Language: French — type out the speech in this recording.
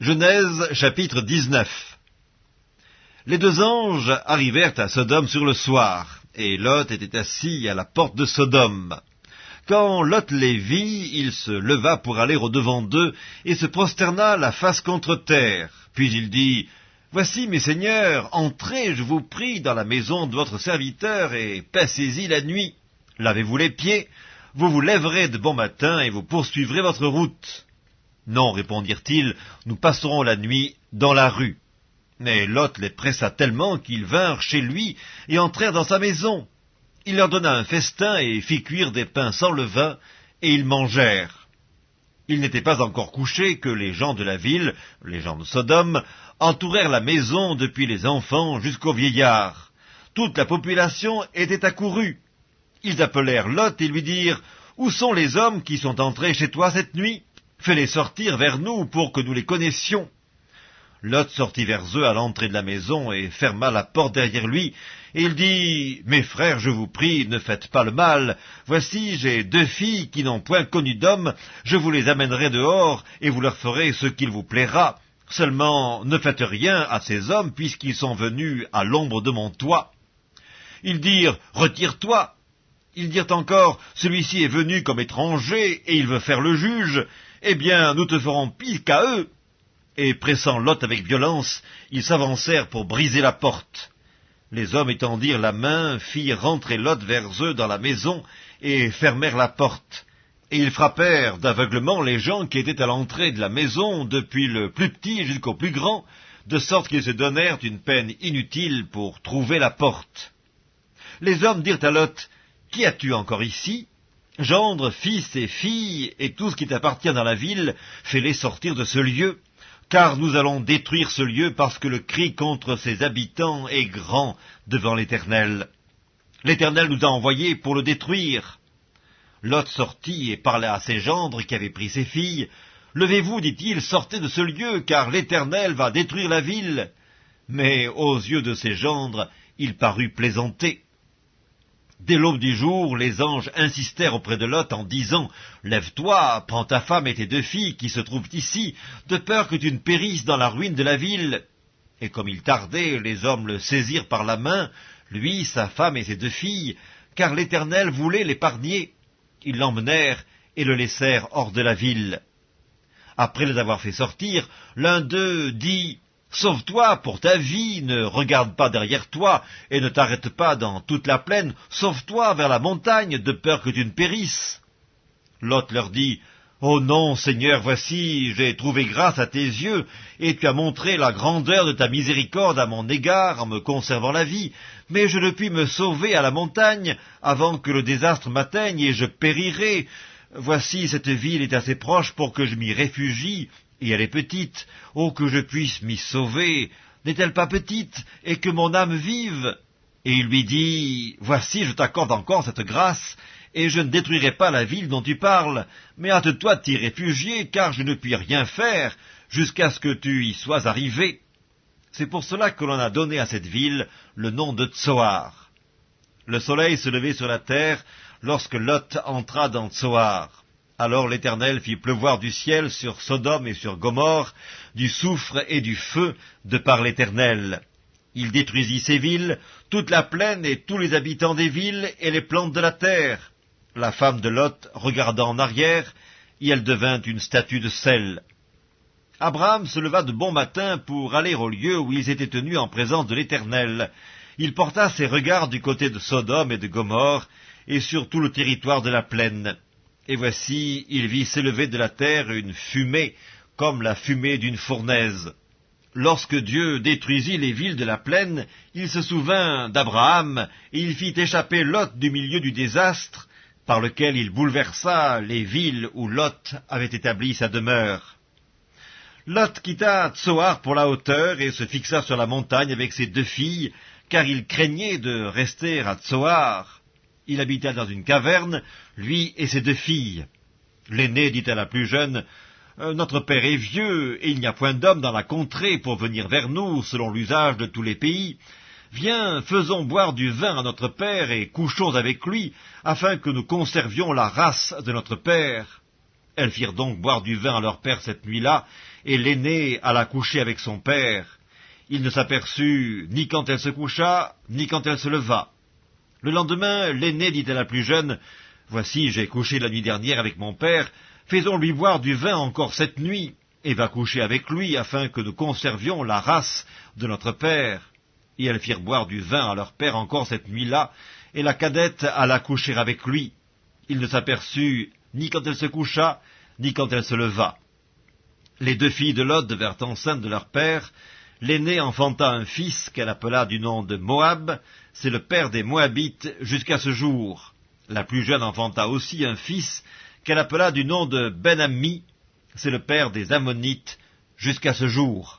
Genèse chapitre 19. Les deux anges arrivèrent à Sodome sur le soir, et Lot était assis à la porte de Sodome. Quand Lot les vit, il se leva pour aller au-devant d'eux, et se prosterna la face contre terre. Puis il dit, « Voici, mes seigneurs, entrez, je vous prie, dans la maison de votre serviteur, et passez-y la nuit. Lavez-vous les pieds, vous vous lèverez de bon matin, et vous poursuivrez votre route. » « Non, répondirent-ils, nous passerons la nuit dans la rue. » Mais Lot les pressa tellement qu'ils vinrent chez lui et entrèrent dans sa maison. Il leur donna un festin et fit cuire des pains sans levain, et ils mangèrent. Il n'était pas encore couché que les gens de la ville, les gens de Sodome, entourèrent la maison depuis les enfants jusqu'aux vieillards. Toute la population était accourue. Ils appelèrent Lot et lui dirent, « Où sont les hommes qui sont entrés chez toi cette nuit ? Fais-les sortir vers nous pour que nous les connaissions. » Lot sortit vers eux à l'entrée de la maison et ferma la porte derrière lui, et il dit, « Mes frères, je vous prie, ne faites pas le mal. Voici, j'ai 2 filles qui n'ont point connu d'homme, je vous les amènerai dehors, et vous leur ferez ce qu'il vous plaira. Seulement, ne faites rien à ces hommes, puisqu'ils sont venus à l'ombre de mon toit. » Ils dirent, « Retire-toi. » Ils dirent encore, « Celui-ci est venu comme étranger, et il veut faire le juge. Eh bien, nous te ferons pis qu'à eux. » Et pressant Lot avec violence, ils s'avancèrent pour briser la porte. Les hommes étendirent la main, firent rentrer Lot vers eux dans la maison, et fermèrent la porte. Et ils frappèrent d'aveuglement les gens qui étaient à l'entrée de la maison, depuis le plus petit jusqu'au plus grand, de sorte qu'ils se donnèrent une peine inutile pour trouver la porte. Les hommes dirent à Lot, « Qui as-tu encore ici ? Gendre, fils et filles, et tout ce qui t'appartient dans la ville, fais-les sortir de ce lieu, car nous allons détruire ce lieu parce que le cri contre ses habitants est grand devant l'Éternel. L'Éternel nous a envoyés pour le détruire. » Lot sortit et parla à ses gendres qui avaient pris ses filles. « Levez-vous, dit-il, sortez de ce lieu, car l'Éternel va détruire la ville. » Mais aux yeux de ses gendres, il parut plaisanter. Dès l'aube du jour, les anges insistèrent auprès de Lot en disant, « Lève-toi, prends ta femme et tes 2 filles qui se trouvent ici, de peur que tu ne périsses dans la ruine de la ville. » Et comme il tardait, les hommes le saisirent par la main, lui, sa femme et ses 2 filles, car l'Éternel voulait l'épargner. Ils l'emmenèrent et le laissèrent hors de la ville. Après les avoir fait sortir, l'un d'eux dit, « Sauve-toi pour ta vie, ne regarde pas derrière toi, et ne t'arrête pas dans toute la plaine, sauve-toi vers la montagne, de peur que tu ne périsses. » Lot leur dit, « Oh non, Seigneur, voici, j'ai trouvé grâce à tes yeux, et tu as montré la grandeur de ta miséricorde à mon égard en me conservant la vie, mais je ne puis me sauver à la montagne avant que le désastre m'atteigne et je périrai. Voici, cette ville est assez proche pour que je m'y réfugie, et elle est petite. Oh, que je puisse m'y sauver! N'est-elle pas petite, et que mon âme vive? » Et il lui dit, « Voici, je t'accorde encore cette grâce, et je ne détruirai pas la ville dont tu parles, mais hâte-toi de t'y réfugier, car je ne puis rien faire jusqu'à ce que tu y sois arrivé. » C'est pour cela que l'on a donné à cette ville le nom de Tsoar. Le soleil se levait sur la terre lorsque Lot entra dans Tsoar. Alors l'Éternel fit pleuvoir du ciel sur Sodome et sur Gomorrhe du soufre et du feu de par l'Éternel. Il détruisit ces villes, toute la plaine et tous les habitants des villes et les plantes de la terre. La femme de Lot regarda en arrière, et elle devint une statue de sel. Abraham se leva de bon matin pour aller au lieu où ils étaient tenus en présence de l'Éternel. Il porta ses regards du côté de Sodome et de Gomorrhe, et sur tout le territoire de la plaine. Et voici, il vit s'élever de la terre une fumée, comme la fumée d'une fournaise. Lorsque Dieu détruisit les villes de la plaine, il se souvint d'Abraham, et il fit échapper Lot du milieu du désastre, par lequel il bouleversa les villes où Lot avait établi sa demeure. Lot quitta Tsoar pour la hauteur, et se fixa sur la montagne avec ses 2 filles, car il craignait de rester à Tsoar. Il habita dans une caverne, lui et ses 2 filles. L'aînée dit à la plus jeune, « Notre père est vieux, et il n'y a point d'homme dans la contrée pour venir vers nous, selon l'usage de tous les pays. Viens, faisons boire du vin à notre père, et couchons avec lui, afin que nous conservions la race de notre père. » Elles firent donc boire du vin à leur père cette nuit-là, et l'aînée alla coucher avec son père. Il ne s'aperçut ni quand elle se coucha, ni quand elle se leva. Le lendemain, l'aînée dit à la plus jeune, « Voici, j'ai couché la nuit dernière avec mon père, faisons-lui boire du vin encore cette nuit, et va coucher avec lui, afin que nous conservions la race de notre père. » Et elles firent boire du vin à leur père encore cette nuit-là, et la cadette alla coucher avec lui. Il ne s'aperçut ni quand elle se coucha, ni quand elle se leva. Les deux filles de Lot devinrent enceintes de leur père. L'aînée enfanta un fils qu'elle appela du nom de Moab, c'est le père des Moabites jusqu'à ce jour. La plus jeune enfanta aussi un fils qu'elle appela du nom de Ben-Ammi, c'est le père des Ammonites jusqu'à ce jour.